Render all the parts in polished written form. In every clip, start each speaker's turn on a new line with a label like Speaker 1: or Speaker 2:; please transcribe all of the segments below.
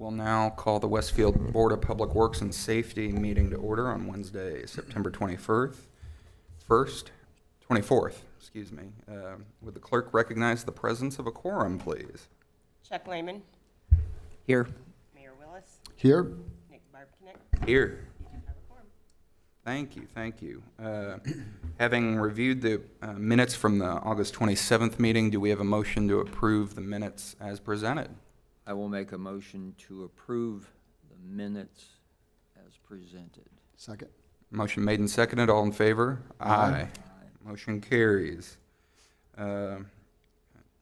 Speaker 1: We'll now call the Westfield Board of Public Works and Safety meeting to order on Wednesday, September 24th, excuse me. Would the clerk recognize the presence of a quorum, please?
Speaker 2: Chuck Lehman.
Speaker 3: Here.
Speaker 2: Mayor Willis.
Speaker 4: Here.
Speaker 2: Nick Barbknick.
Speaker 1: Here.
Speaker 2: You do have a quorum.
Speaker 1: Thank you. Having reviewed the minutes from the August 27th meeting, do we have a motion to approve the minutes as presented?
Speaker 3: I will make a motion to approve the minutes as presented.
Speaker 4: Second.
Speaker 1: Motion made and seconded. All in favor? Aye. Motion carries. No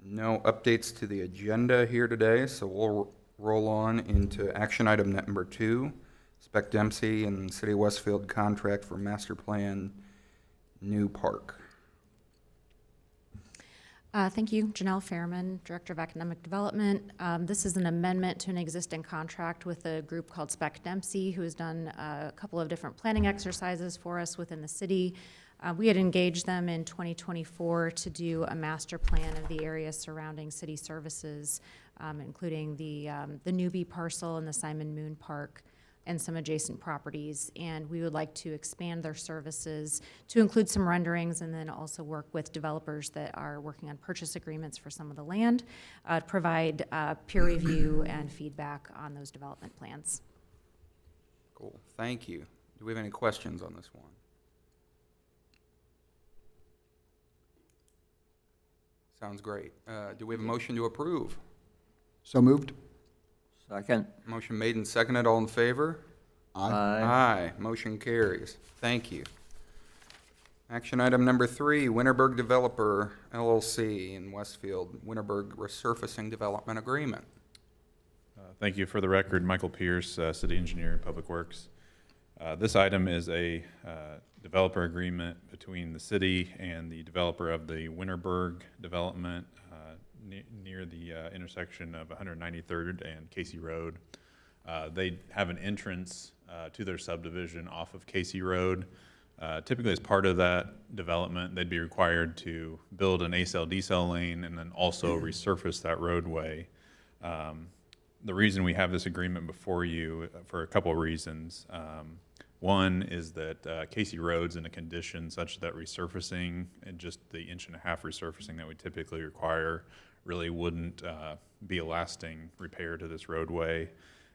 Speaker 1: updates to the agenda here today, so we'll roll on into action item number 2, Spec Dempsey and City of Westfield contract for master plan new park.
Speaker 5: Thank you. Janelle Fairman, Director of Economic Development. This is an amendment to an existing contract with a group called Spec Dempsey, who has done a couple of different planning exercises for us within the city. We had engaged them in 2024 to do a master plan of the area surrounding city services, including the Newbie parcel and the Simon Moon Park and some adjacent properties. And we would like to expand their services to include some renderings and then also work with developers that are working on purchase agreements for some of the land, provide peer review and feedback on those development plans.
Speaker 1: Cool. Thank you. Do we have any questions on this one? Sounds great. Do we have a motion to approve?
Speaker 4: So moved.
Speaker 3: Second.
Speaker 1: Motion made and seconded. All in favor? Aye. Motion carries. Thank you. Action item number 3, Winterberg Developer LLC in Westfield, Winterberg Resurfacing Development Agreement.
Speaker 6: Thank you. For the record, Michael Pierce, City Engineer, Public Works. This item is a developer agreement between the city and the developer of the Winterberg development near the intersection of 193rd and Casey Road. They have an entrance to their subdivision off of Casey Road. Typically, as part of that development, they'd be required to build an A-cell-D-cell lane and then also resurface that roadway. The reason we have this agreement before you for a couple of reasons. One is that Casey Road's in a condition such that resurfacing and just the 1.5 inch resurfacing that we typically require really wouldn't be a lasting repair to this roadway.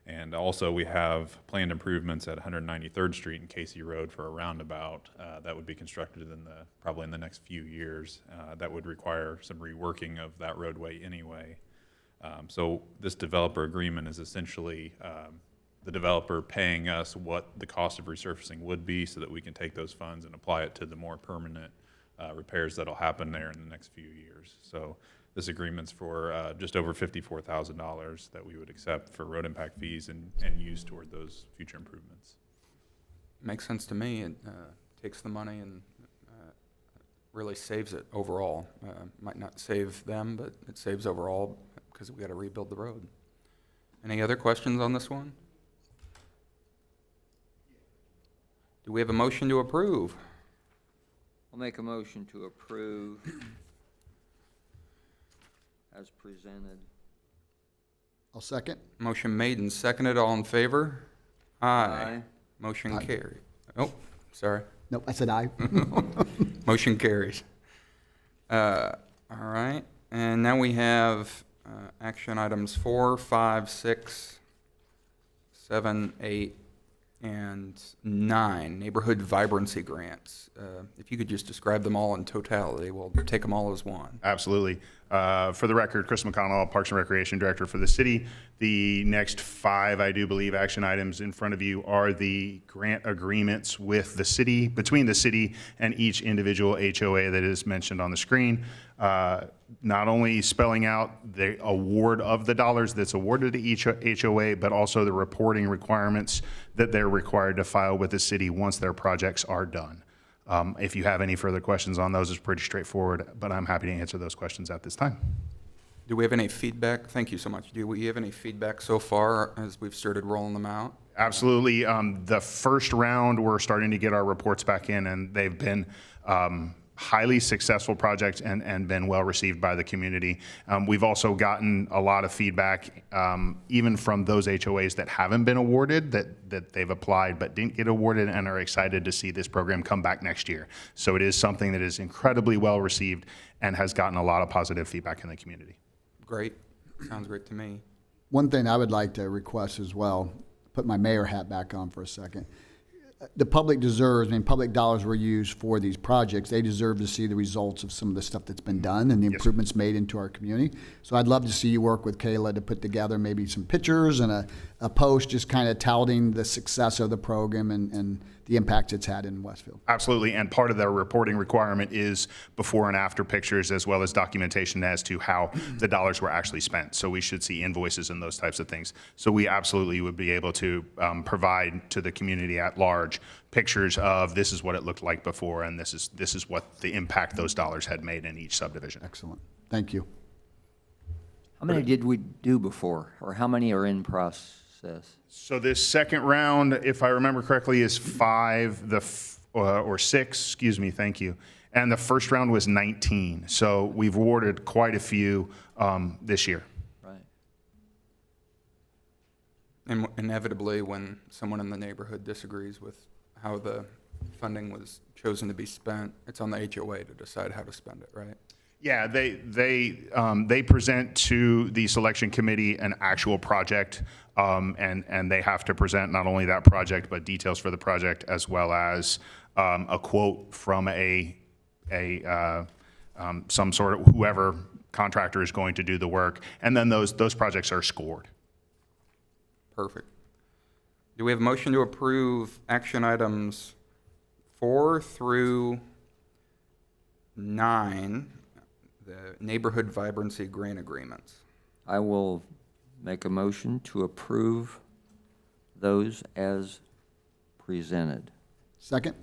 Speaker 6: And also we have planned improvements at 193rd Street and Casey Road for a roundabout that would be constructed probably in the next few years. That would require some reworking of that roadway anyway. So this developer agreement is essentially the developer paying us what the cost of resurfacing would be so that we can take those funds and apply it to the more permanent repairs that'll happen there in the next few years. So this agreement's for just over $54,000 that we would accept for road impact fees and use toward those future improvements.
Speaker 1: Makes sense to me. It takes the money and really saves it overall. Might not save them, but it saves overall because we got to rebuild the road. Any other questions on this one? Do we have a motion to approve?
Speaker 3: I'll make a motion to approve as presented.
Speaker 4: I'll second.
Speaker 1: Motion made and seconded. All in favor?
Speaker 3: Aye.
Speaker 1: Motion
Speaker 4: Aye.
Speaker 1: carried. Oh, sorry.
Speaker 4: Nope, I said aye.
Speaker 1: Motion carries. All right. And now we have action items 4, 5, 6, 7, 8, and 9, neighborhood vibrancy grants. If you could just describe them all in totality, we'll take them all as one.
Speaker 7: Absolutely. For the record, Chris McConnell, Parks and Recreation Director for the city. The next 5, I do believe, action items in front of you are the grant agreements with the city, between the city and each individual HOA that is mentioned on the screen. Not only spelling out the award of the dollars that's awarded to each HOA, but also the reporting requirements that they're required to file with the city once their projects are done. If you have any further questions on those, it's pretty straightforward, but I'm happy to answer those questions at this time.
Speaker 1: Do we have any feedback? Thank you so much. Do we have any feedback so far as we've started rolling them out?
Speaker 7: Absolutely. The first round, we're starting to get our reports back in, and they've been highly successful project and been well received by the community. We've also gotten a lot of feedback, even from those HOAs that haven't been awarded, that they've applied but didn't get awarded and are excited to see this program come back next year. So it is something that is incredibly well received and has gotten a lot of positive feedback in the community.
Speaker 1: Great. Sounds great to me.
Speaker 4: One thing I would like to request as well, put my mayor hat back on for a second. The public deserves, I mean, public dollars were used for these projects. They deserve to see the results of some of the stuff that's been done and the improvements made into our community. So I'd love to see you work with Kayla to put together maybe some pictures and a post just kind of touting the success of the program and the impact it's had in Westfield.
Speaker 7: Absolutely, and part of the reporting requirement is before and after pictures as well as documentation as to how the dollars were actually spent. So we should see invoices and those types of things. So we absolutely would be able to provide to the community at large pictures of this is what it looked like before and this is what the impact those dollars had made in each subdivision.
Speaker 4: Excellent. Thank you.
Speaker 3: How many did we do before, or how many are in process?
Speaker 7: So this second round, if I remember correctly, is 5, or 6, excuse me, thank you. And the first round was 19. So we've awarded quite a few this year.
Speaker 3: Right.
Speaker 1: And inevitably, when someone in the neighborhood disagrees with how the funding was chosen to be spent, it's on the HOA to decide how to spend it, right?
Speaker 7: Yeah, they present to the selection committee an actual project, and they have to present not only that project but details for the project as well as a quote from some sort of whoever contractor is going to do the work, and then those projects are scored.
Speaker 1: Perfect. Do we have a motion to approve action items 4 through 9, the neighborhood vibrancy grant agreements?
Speaker 3: I will make a motion to approve those as presented.
Speaker 4: Second?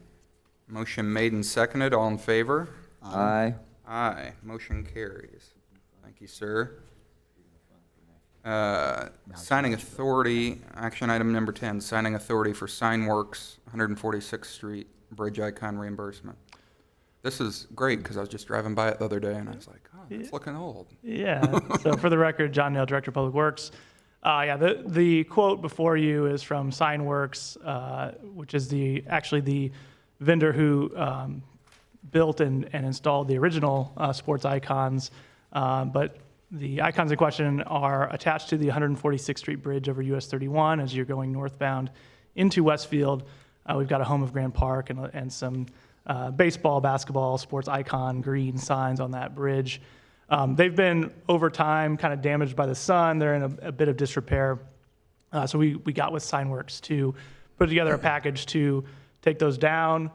Speaker 1: Motion made and seconded. All in favor?
Speaker 3: Aye.
Speaker 1: Aye. Motion carries. Thank you, sir. Signing authority, action item number 10, signing authority for Sign Works, 146th Street, bridge icon reimbursement. This is great because I was just driving by it the other day and I was like, oh, it's looking old.
Speaker 8: Yeah, so for the record, John Nail, Director of Public Works. The quote before you is from Signworks, which is actually the vendor who built and installed the original sports icons. But the icons in question are attached to the 146th Street Bridge over US 31 as you're going northbound into Westfield. We've got a Home of Grand Park and some baseball, basketball, sports icon green signs on that bridge. They've been, over time, kind of damaged by the sun. They're in a bit of disrepair. So we got with Signworks to put together a package to take those down,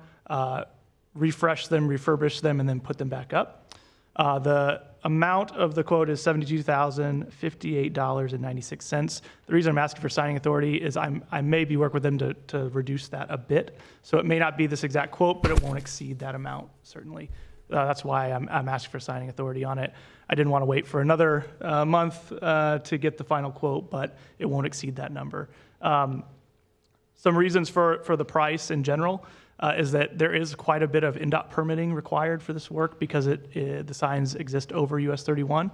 Speaker 8: refresh them, refurbish them, and then put them back up. The amount of the quote is $72,058.96. The reason I'm asking for signing authority is I may be working with them to reduce that a bit. So it may not be this exact quote, but it won't exceed that amount, certainly. That's why I'm asking for signing authority on it. I didn't want to wait for another month to get the final quote, but it won't exceed that number. Some reasons for the price in general is that there is quite a bit of NDOT permitting required for this work because the signs exist over US 31.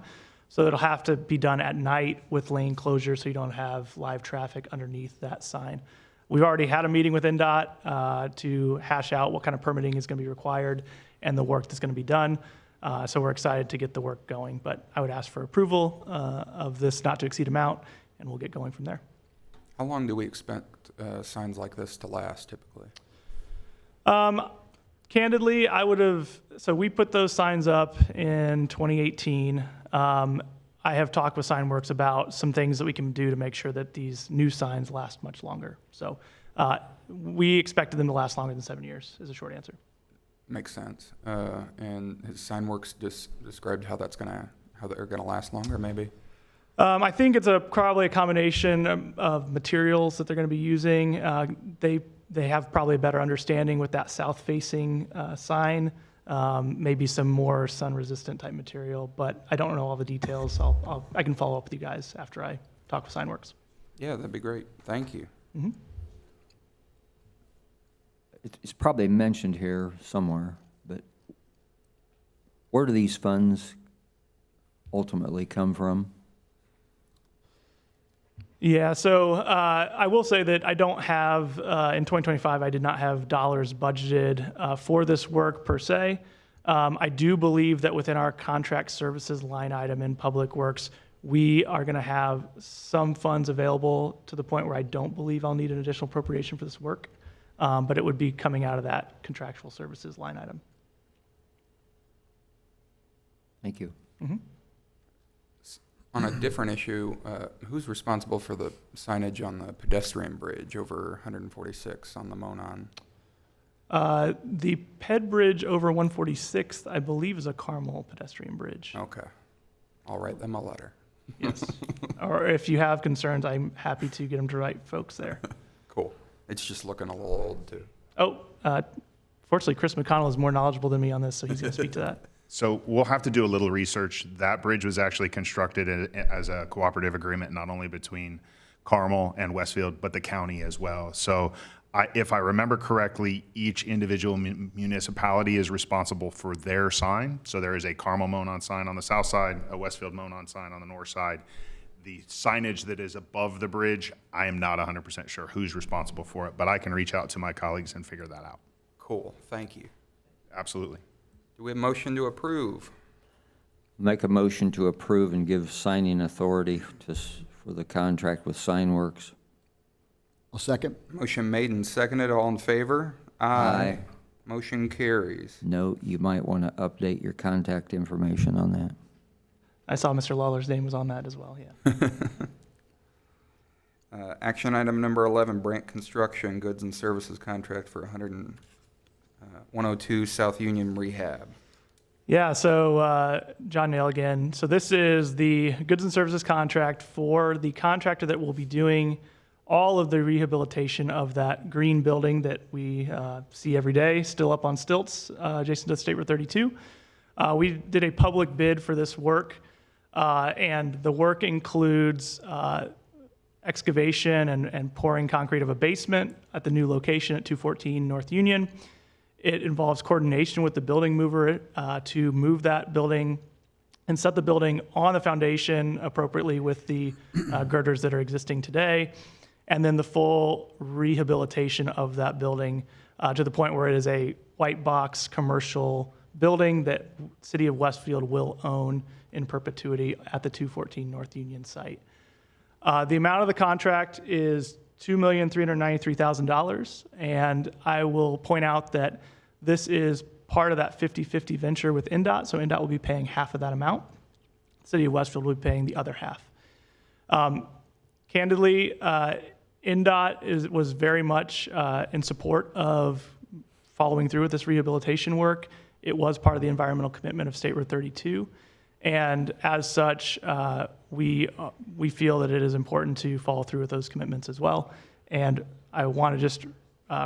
Speaker 8: So it'll have to be done at night with lane closure so you don't have live traffic underneath that sign. We've already had a meeting with NDOT to hash out what kind of permitting is going to be required and the work that's going to be done. So we're excited to get the work going, but I would ask for approval of this not to exceed amount, and we'll get going from there.
Speaker 1: How long do we expect signs like this to last typically?
Speaker 8: Candidly, so we put those signs up in 2018. I have talked with Signworks about some things that we can do to make sure that these new signs last much longer. So we expected them to last longer than 7 years, is a short answer.
Speaker 1: Makes sense. And has Signworks described how they're gonna last longer, maybe?
Speaker 8: I think it's probably a combination of materials that they're going to be using. They have probably a better understanding with that south-facing sign, maybe some more sun-resistant type material, but I don't know all the details. I can follow up with you guys after I talk with Signworks.
Speaker 1: Yeah, that'd be great. Thank you.
Speaker 8: Mm-hmm.
Speaker 3: It's probably mentioned here somewhere, but Where do these funds ultimately come from?
Speaker 8: Yeah, so I will say that I don't have, in 2025, I did not have dollars budgeted for this work per se. I do believe that within our contract services line item in Public Works, we are going to have some funds available to the point where I don't believe I'll need an additional appropriation for this work, but it would be coming out of that contractual services line item.
Speaker 3: Thank you.
Speaker 1: On a different issue, who's responsible for the signage on the pedestrian bridge over 146 on the Monon?
Speaker 8: The Ped Bridge over 146th, I believe, is a Carmel pedestrian bridge.
Speaker 1: Okay. I'll write them a letter.
Speaker 8: Yes. Or if you have concerns, I'm happy to get them to write folks there.
Speaker 1: Cool. It's just looking a little old, too.
Speaker 8: Oh, fortunately, Chris McConnell is more knowledgeable than me on this, so he's going to speak to that.
Speaker 7: So we'll have to do a little research. That bridge was actually constructed as a cooperative agreement, not only between Carmel and Westfield, but the county as well. So if I remember correctly, each individual municipality is responsible for their sign. So there is a Carmel Monon sign on the south side, a Westfield Monon sign on the north side. The signage that is above the bridge, I am not 100% sure who's responsible for it, but I can reach out to my colleagues and figure that out.
Speaker 1: Cool. Thank you.
Speaker 7: Absolutely.
Speaker 1: Do we have a motion to approve?
Speaker 3: Make a motion to approve and give signing authority for the contract with Signworks.
Speaker 4: I'll second.
Speaker 1: Motion made and seconded. All in favor?
Speaker 3: Aye.
Speaker 1: Motion carries.
Speaker 3: Note, you might want to update your contact information on that.
Speaker 8: I saw Mr. Lawler's name was on that as well, yeah.
Speaker 1: Action item number 11, Brandt Construction Goods and Services Contract for 102 South Union Rehab.
Speaker 8: Yeah, so John Nail again. So this is the goods and services contract for the contractor that will be doing all of the rehabilitation of that green building that we see every day, still up on stilts, adjacent to State Road 32. We did a public bid for this work, and the work includes excavation and pouring concrete of a basement at the new location at 214 North Union. It involves coordination with the building mover to move that building and set the building on the foundation appropriately with the girders that are existing today, and then the full rehabilitation of that building to the point where it is a white box commercial building that City of Westfield will own in perpetuity at the 214 North Union site. The amount of the contract is $2,393,000, and I will point out that this is part of that 50-50 venture with NDOT, so NDOT will be paying half of that amount. City of Westfield will be paying the other half. Candidly, NDOT was very much in support of following through with this rehabilitation work. It was part of the environmental commitment of State Road 32. And as such, we feel that it is important to follow through with those commitments as well. And I want to just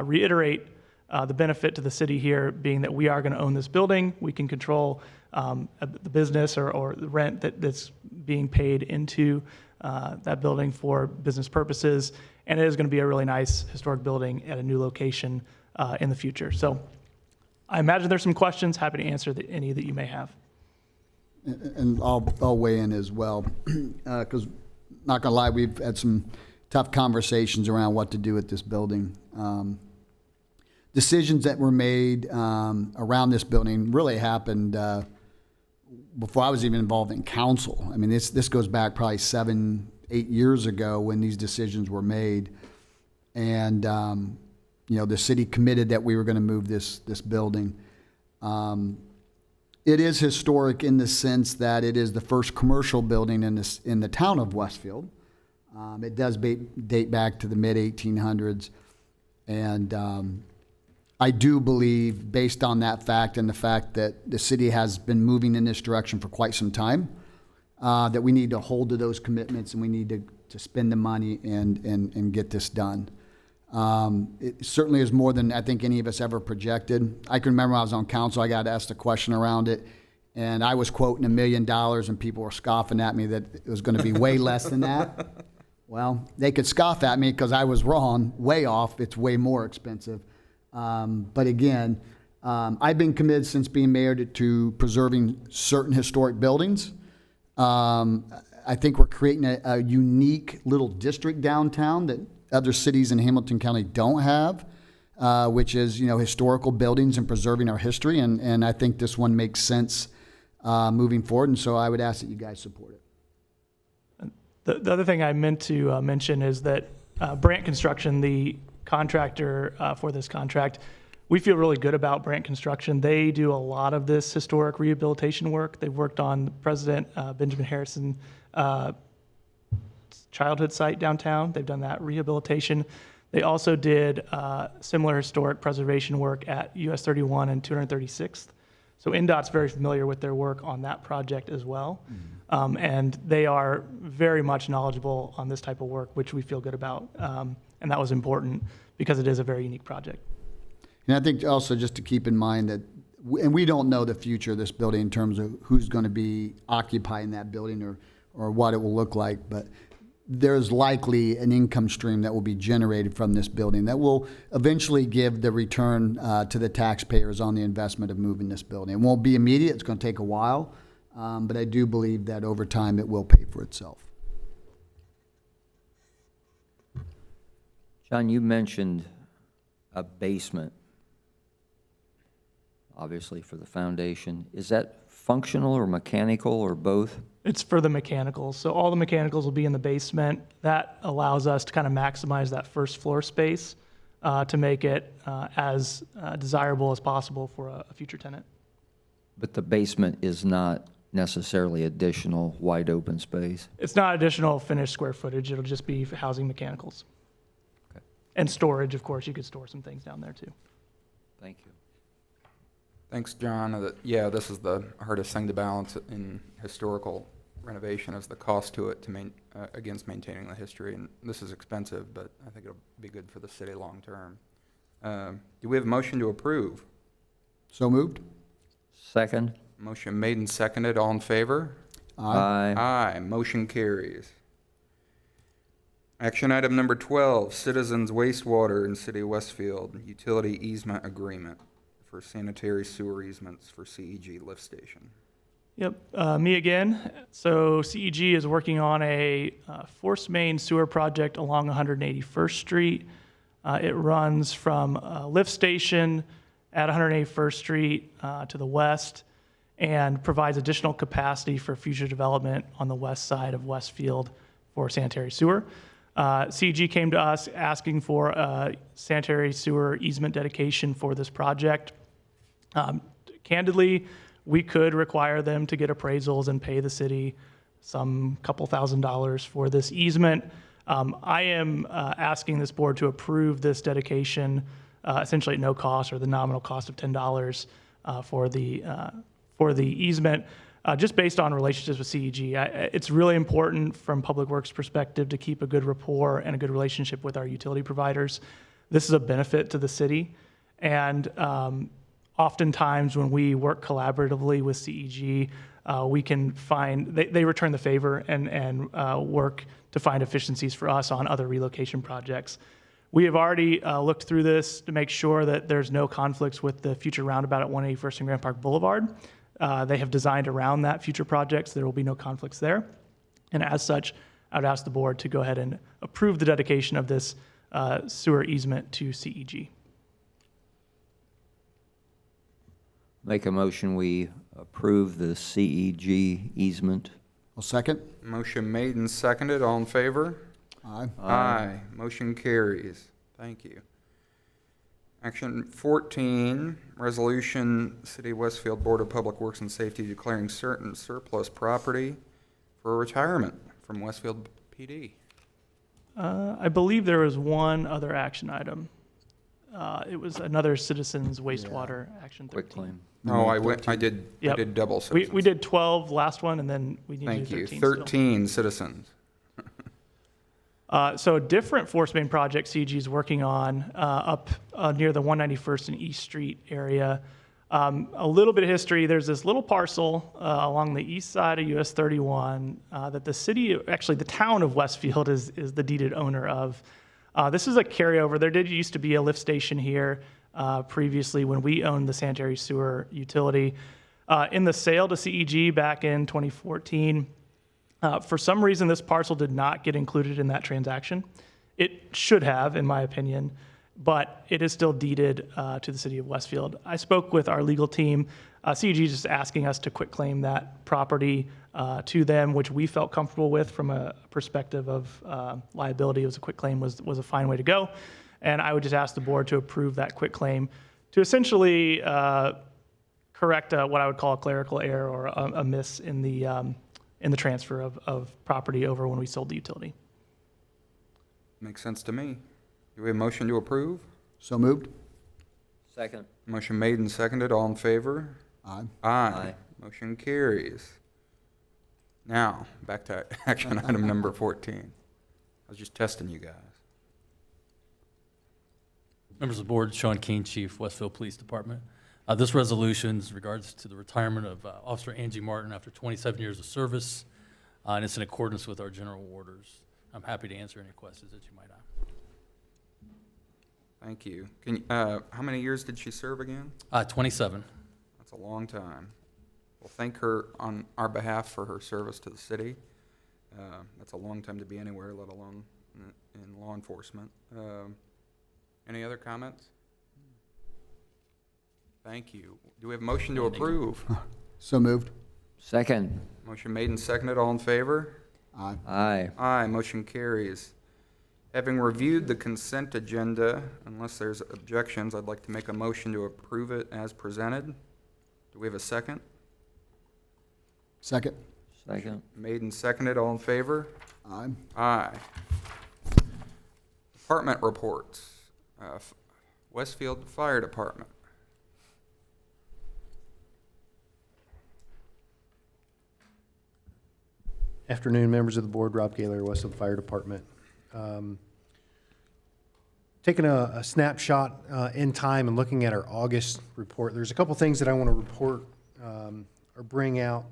Speaker 8: reiterate the benefit to the city here being that we are going to own this building. We can control the business or the rent that's being paid into that building for business purposes. And it is going to be a really nice historic building at a new location in the future. So I imagine there's some questions. Happy to answer any that you may have.
Speaker 4: And I'll weigh in as well, because not gonna lie, we've had some tough conversations around what to do with this building. Decisions that were made around this building really happened before I was even involved in council. I mean, this goes back probably 7-8 years ago when these decisions were made, and the city committed that we were going to move this building. It is historic in the sense that it is the first commercial building in the town of Westfield. It does date back to the mid-1800s, and I do believe, based on that fact and the fact that the city has been moving in this direction for quite some time, that we need to hold to those commitments and we need to spend the money and get this done. It certainly is more than I think any of us ever projected. I can remember when I was on council, I got asked a question around it, and I was quoting $1 million, and people were scoffing at me that it was going to be way less than that. Well, they could scoff at me because I was wrong, way off. It's way more expensive. But again, I've been committed since being mayor to preserving certain historic buildings. I think we're creating a unique little district downtown that other cities in Hamilton County don't have, which is, historical buildings and preserving our history. And I think this one makes sense moving forward. And so I would ask that you guys support it.
Speaker 8: The other thing I meant to mention is that Brandt Construction, the contractor for this contract, we feel really good about Brandt Construction. They do a lot of this historic rehabilitation work. They've worked on President Benjamin Harrison childhood site downtown. They've done that rehabilitation. They also did similar historic preservation work at US 31 and 236th. So NDOT's very familiar with their work on that project as well. And they are very much knowledgeable on this type of work, which we feel good about. And that was important because it is a very unique project.
Speaker 4: And I think also just to keep in mind that, and we don't know the future of this building in terms of who's going to be occupying that building or what it will look like, but there's likely an income stream that will be generated from this building that will eventually give the return to the taxpayers on the investment of moving this building. It won't be immediate, it's going to take a while, but I do believe that over time it will pay for itself.
Speaker 3: John, you mentioned a basement, obviously for the foundation. Is that functional or mechanical or both?
Speaker 8: It's for the mechanicals. So all the mechanicals will be in the basement. That allows us to kind of maximize that first floor space to make it as desirable as possible for a future tenant.
Speaker 3: But the basement is not necessarily additional wide open space?
Speaker 8: It's not additional finished square footage. It'll just be housing mechanicals.
Speaker 3: Okay.
Speaker 8: And storage, of course. You could store some things down there too.
Speaker 3: Thank you.
Speaker 1: Thanks, John. Yeah, this is the hardest thing to balance in historical renovation is the cost to it against maintaining the history. And this is expensive, but I think it'll be good for the city long term. Do we have a motion to approve?
Speaker 4: So moved?
Speaker 3: Second?
Speaker 1: Motion made and seconded. All in favor?
Speaker 3: Aye.
Speaker 1: Aye. Motion carries. Action item number 12, Citizens Wastewater in City of Westfield Utility Easement Agreement for sanitary sewer easements for CEG lift station.
Speaker 8: Yep, me again. So CEG is working on a force main sewer project along 181st Street. It runs from a lift station at 181st Street to the west and provides additional capacity for future development on the west side of Westfield for sanitary sewer. CEG came to us asking for a sanitary sewer easement dedication for this project. Candidly, we could require them to get appraisals and pay the city some couple $1,000s for this easement. I am asking this board to approve this dedication essentially at no cost or the nominal cost of $10 for the easement. Just based on relationships with CEG, it's really important from Public Works perspective to keep a good rapport and a good relationship with our utility providers. This is a benefit to the city, and oftentimes when we work collaboratively with CEG, we can find, they return the favor and work to find efficiencies for us on other relocation projects. We have already looked through this to make sure that there's no conflicts with the future roundabout at 181st and Grand Park Boulevard. They have designed around that future projects. There will be no conflicts there. And as such, I would ask the board to go ahead and approve the dedication of this sewer easement to CEG.
Speaker 3: Make a motion, we approve the CEG easement.
Speaker 4: I'll second.
Speaker 1: Motion made and seconded. All in favor?
Speaker 4: Aye.
Speaker 1: Aye. Motion carries. Thank you. Action 14, resolution, City of Westfield Board of Public Works and Safety declaring certain surplus property for retirement from Westfield PD.
Speaker 8: I believe there was one other action item. It was another citizens wastewater action 13.
Speaker 3: Quick claim.
Speaker 1: Oh, I did
Speaker 8: Yep.
Speaker 1: double citizens.
Speaker 8: We did 12 last one, and then we need to do
Speaker 1: Thank you.
Speaker 8: 13 still.
Speaker 1: 13 citizens.
Speaker 8: So a different force main project CG is working on up near the 191st and East Street area. A little bit of history, there's this little parcel along the east side of US 31 that the city, actually the town of Westfield is the deeded owner of. This is a carryover. There did used to be a lift station here. previously when we owned the sanitary sewer utility. In the sale to CEG back in 2014, for some reason, this parcel did not get included in that transaction. It should have, in my opinion, but it is still deeded to the city of Westfield. I spoke with our legal team. CEG is just asking us to quitclaim that property to them, which we felt comfortable with from a perspective of liability. It was a quitclaim was a fine way to go. And I would just ask the board to approve that quitclaim to essentially correct what I would call a clerical error or a miss in the transfer of property over when we sold the utility.
Speaker 1: Makes sense to me. Do we have a motion to approve?
Speaker 4: So moved?
Speaker 3: Second.
Speaker 1: Motion made and seconded. All in favor?
Speaker 4: Aye.
Speaker 1: Aye. Motion carries. Now, back to action item number 14. I was just testing you guys.
Speaker 9: Members of the board, Sean Keane, Chief, Westfield Police Department. This resolution is in regards to the retirement of Officer Angie Martin after 27 years of service, and it's in accordance with our general orders. I'm happy to answer any questions that you might have.
Speaker 1: Thank you. Can you, how many years did she serve again?
Speaker 9: 27.
Speaker 1: That's a long time. Well, thank her on our behalf for her service to the city. That's a long time to be anywhere, let alone in law enforcement. Any other comments? Thank you. Do we have a motion to approve?
Speaker 4: So moved?
Speaker 3: Second.
Speaker 1: Motion made and seconded. All in favor?
Speaker 4: Aye.
Speaker 3: Aye.
Speaker 1: Aye. Motion carries. Having reviewed the consent agenda, unless there's objections, I'd like to make a motion to approve it as presented. Do we have a second?
Speaker 4: Second?
Speaker 3: Second.
Speaker 1: Made and seconded. All in favor?
Speaker 4: Aye.
Speaker 1: Aye. Department reports. Westfield Fire Department.
Speaker 10: Afternoon, members of the board. Rob Gaylor, Westfield Fire Department. Taking a snapshot in time and looking at our August report, there's a couple things that I want to report or bring out,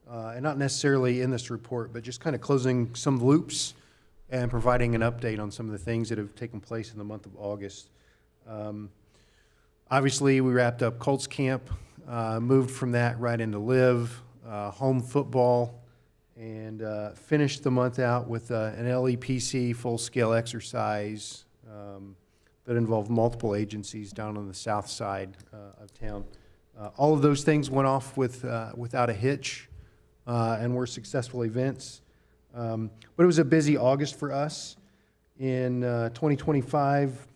Speaker 10: and not necessarily in this report, but just kind of closing some loops and providing an update on some of the things that have taken place in the month of August. Obviously, we wrapped up Colts Camp, moved from that right into Live, home football, and finished the month out with an LEPC full-scale exercise that involved multiple agencies down on the south side of town. All of those things went off without a hitch and were successful events. But it was a busy August for us. In 2025,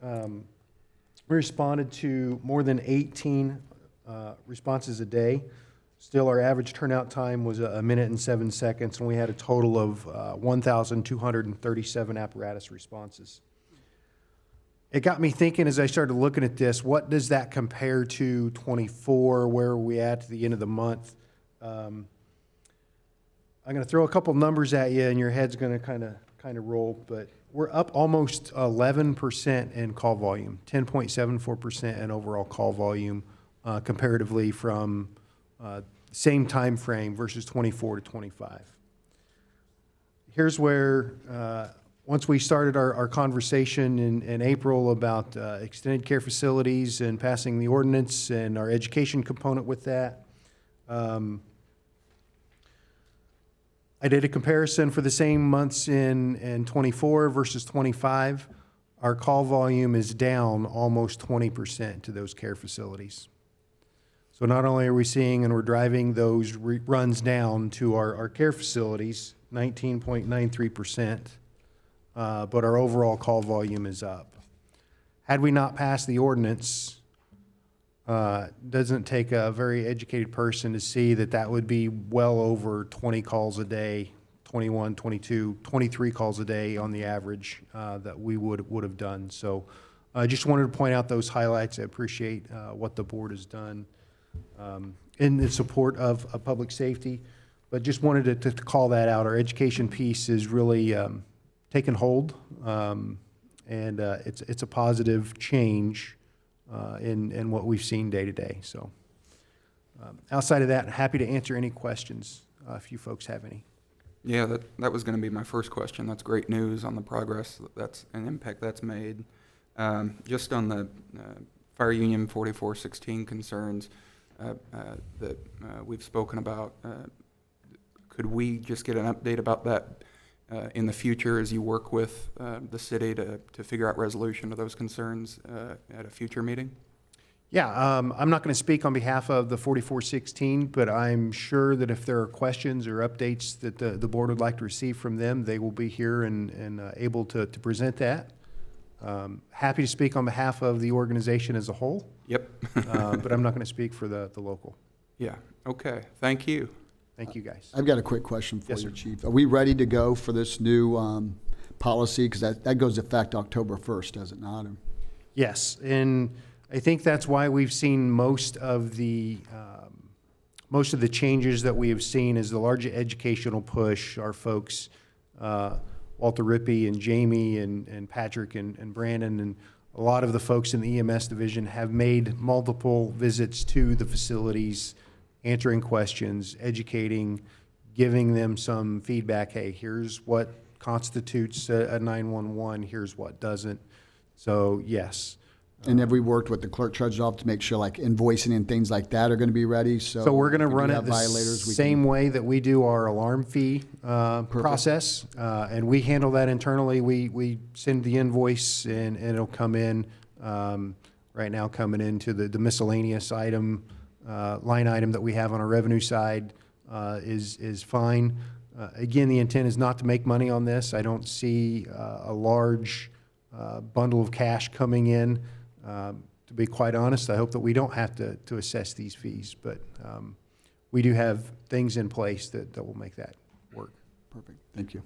Speaker 10: we responded to more than 18 responses a day. Still, our average turnout time was 1 minute and 7 seconds, and we had a total of 1,237 apparatus responses. It got me thinking as I started looking at this, what does that compare to 24? Where are we at the end of the month? I'm going to throw a couple numbers at you, and your head's going to kind of roll, but we're up almost 11% in call volume, 10.74% in overall call volume comparatively from same time frame versus 24 to 25. Here's where, once we started our conversation in April about extended care facilities and passing the ordinance and our education component with that, I did a comparison for the same months in 24 versus 25. Our call volume is down almost 20% to those care facilities. So not only are we seeing and we're driving those runs down to our care facilities, 19.93%, but our overall call volume is up. Had we not passed the ordinance, doesn't take a very educated person to see that that would be well over 20 calls a day, 21, 22, 23 calls a day on the average that we would have done. So I just wanted to point out those highlights. I appreciate what the board has done in the support of public safety, but just wanted to call that out. Our education piece is really taken hold, and it's a positive change in what we've seen day to day. So outside of that, happy to answer any questions if you folks have any.
Speaker 1: Yeah, that was going to be my first question. That's great news on the progress that's an impact that's made. Just on the Fire Union 4416 concerns that we've spoken about, could we just get an update about that in the future as you work with the city to figure out resolution of those concerns at a future meeting?
Speaker 10: Yeah, I'm not going to speak on behalf of the 4416, but I'm sure that if there are questions or updates that the board would like to receive from them, they will be here and able to present that. Happy to speak on behalf of the organization as a whole.
Speaker 1: Yep.
Speaker 10: But I'm not going to speak for the local.
Speaker 1: Yeah, okay, thank you.
Speaker 10: Thank you, guys.
Speaker 4: I've got a quick question for
Speaker 10: Yes,
Speaker 4: you,
Speaker 10: sir.
Speaker 4: Chief. Are we ready to go for this new policy? Because that goes into effect October 1st, does it not?
Speaker 10: Yes, and I think that's why we've seen most of the changes that we have seen is the large educational push. Our folks, Walter Rippey and Jamie and Patrick and Brandon and a lot of the folks in the EMS division have made multiple visits to the facilities, answering questions, educating, giving them some feedback. Hey, here's what constitutes a 911, here's what doesn't. So, yes.
Speaker 4: And have we worked with the clerk treasurer's office to make sure like invoicing and things like that are going to be ready?
Speaker 10: So we're going to
Speaker 4: if we
Speaker 10: run
Speaker 4: do
Speaker 10: it
Speaker 4: have
Speaker 10: the
Speaker 4: violators, we
Speaker 10: same
Speaker 4: can-
Speaker 10: way that we do our alarm fee process, and we handle that internally. We send the invoice and it'll come in. Right now, coming into the miscellaneous item line item that we have on our revenue side is fine. Again, the intent is not to make money on this. I don't see a large bundle of cash coming in. To be quite honest, I hope that we don't have to assess these fees, but we do have things in place that will make that work.
Speaker 4: Perfect, thank you.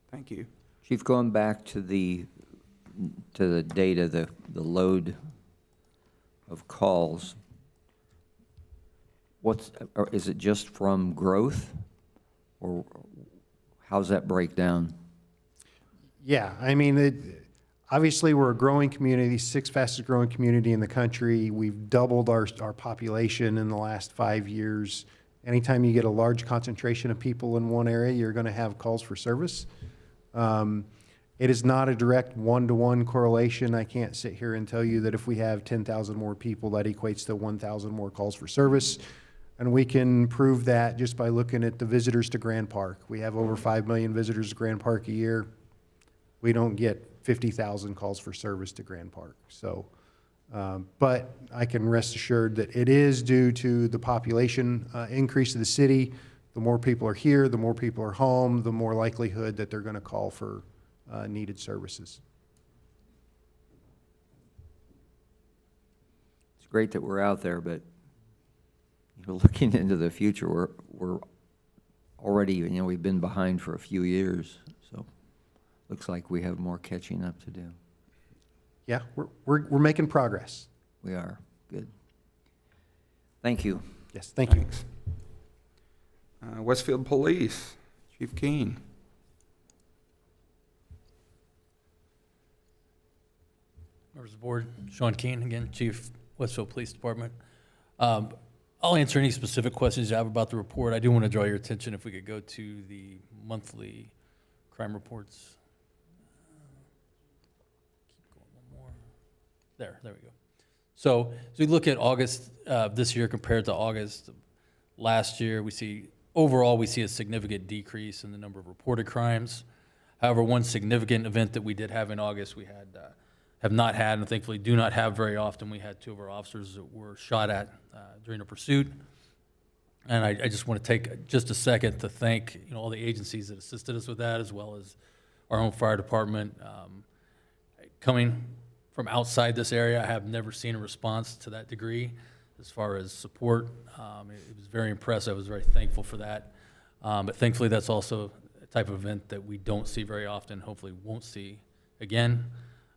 Speaker 1: Thank you.
Speaker 3: Chief, going back to the data, the load of calls, or is it just from growth, or how's that break down?
Speaker 10: Yeah, I mean, obviously, we're a growing community, sixth fastest growing community in the country. We've doubled our population in the last 5 years. Anytime you get a large concentration of people in one area, you're going to have calls for service. It is not a direct one-to-one correlation. I can't sit here and tell you that if we have 10,000 more people, that equates to 1,000 more calls for service. And we can prove that just by looking at the visitors to Grand Park. We have over 5 million visitors to Grand Park a year. We don't get 50,000 calls for service to Grand Park. So, but I can rest assured that it is due to the population increase of the city. The more people are here, the more people are home, the more likelihood that they're going to call for needed services.
Speaker 3: It's great that we're out there, but looking into the future, we're already, we've been behind for a few years, so looks like we have more catching up to do.
Speaker 10: Yeah, we're making progress.
Speaker 3: We are. Good. Thank you.
Speaker 10: Yes, thank you.
Speaker 1: Thanks. Westfield Police, Chief Keen.
Speaker 9: Members of the board, Sean Keane again, Chief Westfield Police Department. I'll answer any specific questions you have about the report. I do want to draw your attention if we could go to the monthly crime reports. Keep going one more. There we go. So as we look at August this year compared to August last year, we see a significant decrease in the number of reported crimes. However, one significant event that we did have in August, we have not had, and thankfully do not have very often. We had 2 of our officers that were shot at during a pursuit. And I just want to take just a second to thank all the agencies that assisted us with that, as well as our own fire department. Coming from outside this area, I have never seen a response to that degree as far as support. It was very impressive. I was very thankful for that. But thankfully, that's also a type of event that we don't see very often, hopefully won't see again.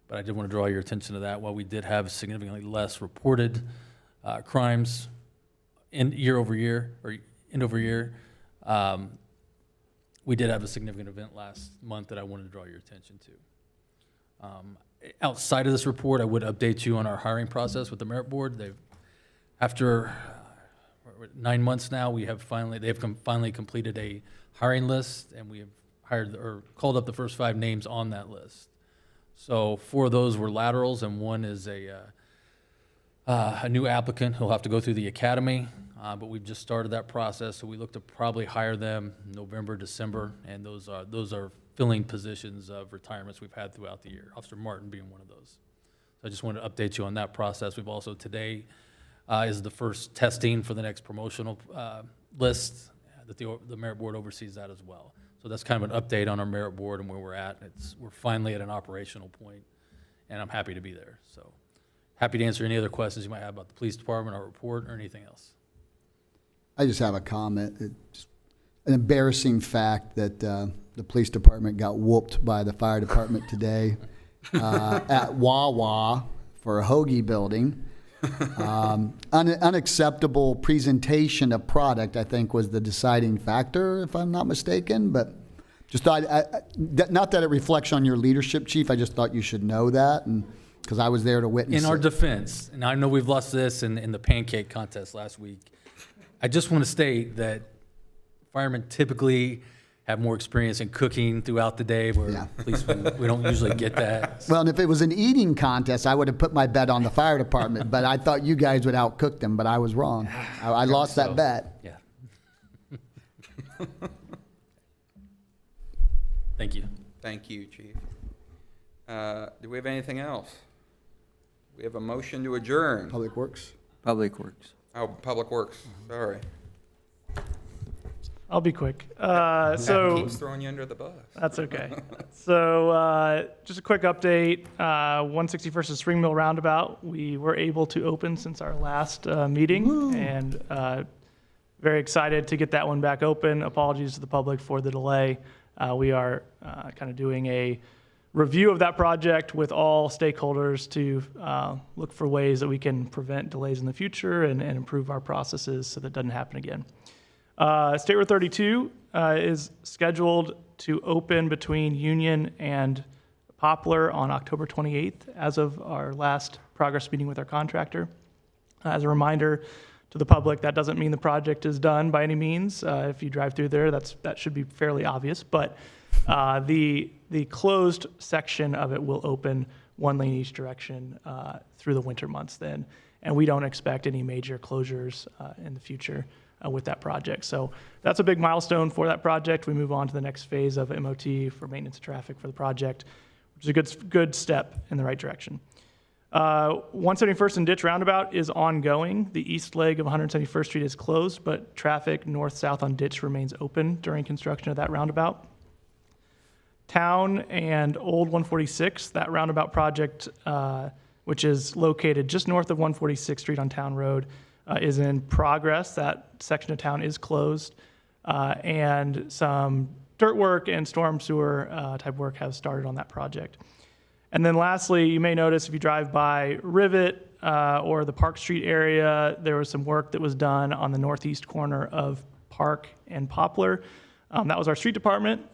Speaker 9: But I did want to draw your attention to that. While we did have significantly less reported crimes in year over year, or end over year, we did have a significant event last month that I wanted to draw your attention to. Outside of this report, I would update you on our hiring process with the Merit Board. After 9 months now, they have finally completed a hiring list, and we have called up the first 5 names on that list. So 4 of those were laterals, and 1 is a new applicant who'll have to go through the academy. But we've just started that process, so we look to probably hire them November, December, and those are filling positions of retirements we've had throughout the year, Officer Martin being one of those. So I just wanted to update you on that process. We've also, today is the first testing for the next promotional list, that the merit board oversees that as well. So that's kind of an update on our merit board and where we're at. We're finally at an operational point, and I'm happy to be there. So happy to answer any other questions you might have about the police department, our report, or anything else.
Speaker 4: I just have a comment. It's an embarrassing fact that the police department got whooped by the fire department today at Wawa for a hoagie building. Unacceptable presentation of product, I think, was the deciding factor, if I'm not mistaken. But just thought, not that it reflects on your leadership, Chief. I just thought you should know that, and because I was there to witness
Speaker 9: In our
Speaker 4: it.
Speaker 9: defense, and I know we've lost this in the pancake contest last week, I just want to state that firemen typically have more experience in cooking throughout the day, where
Speaker 4: Yeah.
Speaker 9: policemen, we don't usually get that.
Speaker 4: Well, and if it was an eating contest, I would have put my bet on the fire department. But I thought you guys would outcook them, but I was wrong. I lost
Speaker 9: So,
Speaker 4: that bet.
Speaker 9: Yeah. Thank you.
Speaker 1: Thank you, Chief. Do we have anything else? We have a motion to adjourn.
Speaker 4: Public Works.
Speaker 3: Public Works.
Speaker 1: Oh, Public Works, sorry.
Speaker 8: I'll be quick.
Speaker 1: That
Speaker 8: So
Speaker 1: keeps throwing you under the bus.
Speaker 8: that's okay. So just a quick update. 161st and Spring Mill Roundabout, we were able to open since our last meeting, and very excited to get that one back open. Apologies to the public for the delay. We are kind of doing a review of that project with all stakeholders to look for ways that we can prevent delays in the future and improve our processes so that doesn't happen again. State Road 32 is scheduled to open between Union and Poplar on October 28th, as of our last progress meeting with our contractor. As a reminder to the public, that doesn't mean the project is done by any means. If you drive through there, that should be fairly obvious. But the closed section of it will open one lane each direction through the winter months then, and we don't expect any major closures in the future with that project. So that's a big milestone for that project. We move on to the next phase of MOT for maintenance of traffic for the project, which is a good step in the right direction. 171st and Ditch Roundabout is ongoing. The east leg of 171st Street is closed, but traffic north-south on Ditch remains open during construction of that roundabout. Town and Old 146, that roundabout project, which is located just north of 146th Street on Town Road, is in progress. That section of town is closed, and some dirt work and storm sewer type work has started on that project. And then lastly, you may notice if you drive by Rivet or the Park Street area, there was some work that was done on the northeast corner of Park and Poplar. That was our street department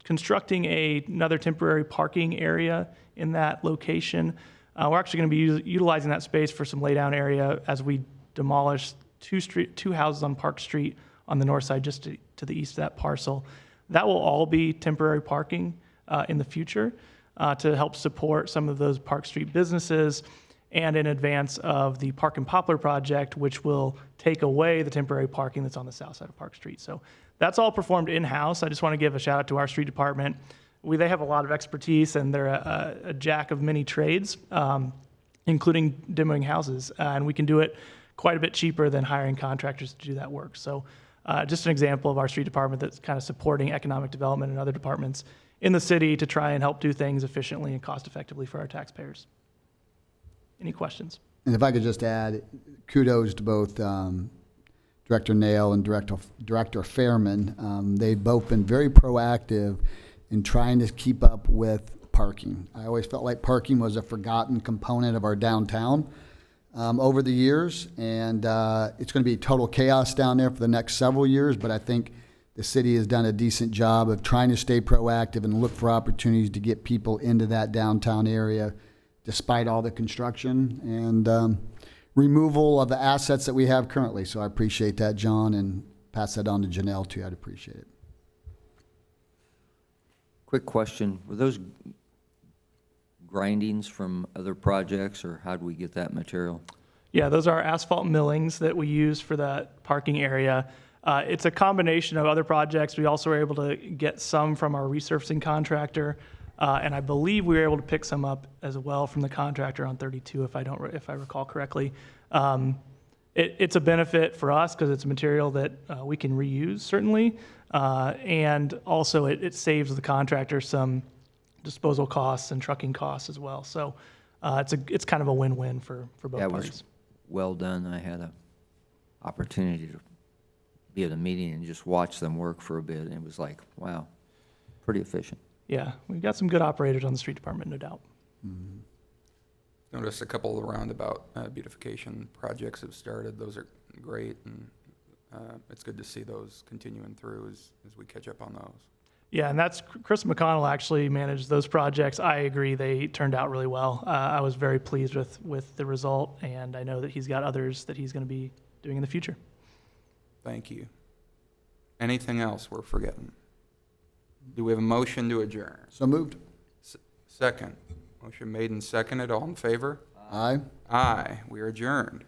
Speaker 8: constructing another temporary parking area in that location. We're actually going to be utilizing that space for some laydown area as we demolish two houses on Park Street on the north side, just to the east of that parcel. That will all be temporary parking in the future to help support some of those Park Street businesses, and in advance of the Park and Poplar project, which will take away the temporary parking that's on the south side of Park Street. So that's all performed in-house. I just want to give a shout out to our street department. They have a lot of expertise, and they're a jack of many trades, including demoing houses. And we can do it quite a bit cheaper than hiring contractors to do that work. So just an example of our street department that's kind of supporting economic development and other departments in the city to try and help do things efficiently and cost effectively for our taxpayers. Any questions?
Speaker 4: And if I could just add, kudos to both Director Nail and Director Fairman. They've both been very proactive in trying to keep up with parking. I always felt like parking was a forgotten component of our downtown over the years, and it's going to be total chaos down there for the next several years, but I think the city has done a decent job of trying to stay proactive and look for opportunities to get people into that downtown area despite all the construction and removal of the assets that we have currently. So I appreciate that, John, and pass that on to Janelle too. I'd appreciate it.
Speaker 3: Quick question, were those grindings from other projects, or how do we get that material?
Speaker 8: Yeah, those are asphalt millings that we use for that parking area. It's a combination of other projects. We also were able to get some from our resurfacing contractor, and I believe we were able to pick some up as well from the contractor on 32, if I recall correctly. It's a benefit for us because it's a material that we can reuse certainly, and also it saves the contractor some disposal costs and trucking costs as well. So it's kind of a win-win for both
Speaker 3: That
Speaker 8: parties.
Speaker 3: was well done. I had an opportunity to be at a meeting and just watch them work for a bit, and it was like, wow, pretty efficient.
Speaker 8: Yeah, we've got some good operators on the street department, no doubt.
Speaker 1: Noticed a couple of roundabout beautification projects have started. Those are great, and it's good to see those continuing through as we catch up on those.
Speaker 8: Yeah, and that's Chris McConnell actually managed those projects. I agree, they turned out really well. I was very pleased with the result, and I know that he's got others that he's going to be doing in the future.
Speaker 1: Thank you. Anything else we're forgetting? Do we have a motion to adjourn?
Speaker 4: So moved.
Speaker 1: Second. Motion made and seconded. All in favor?
Speaker 4: Aye.
Speaker 1: Aye. We are adjourned.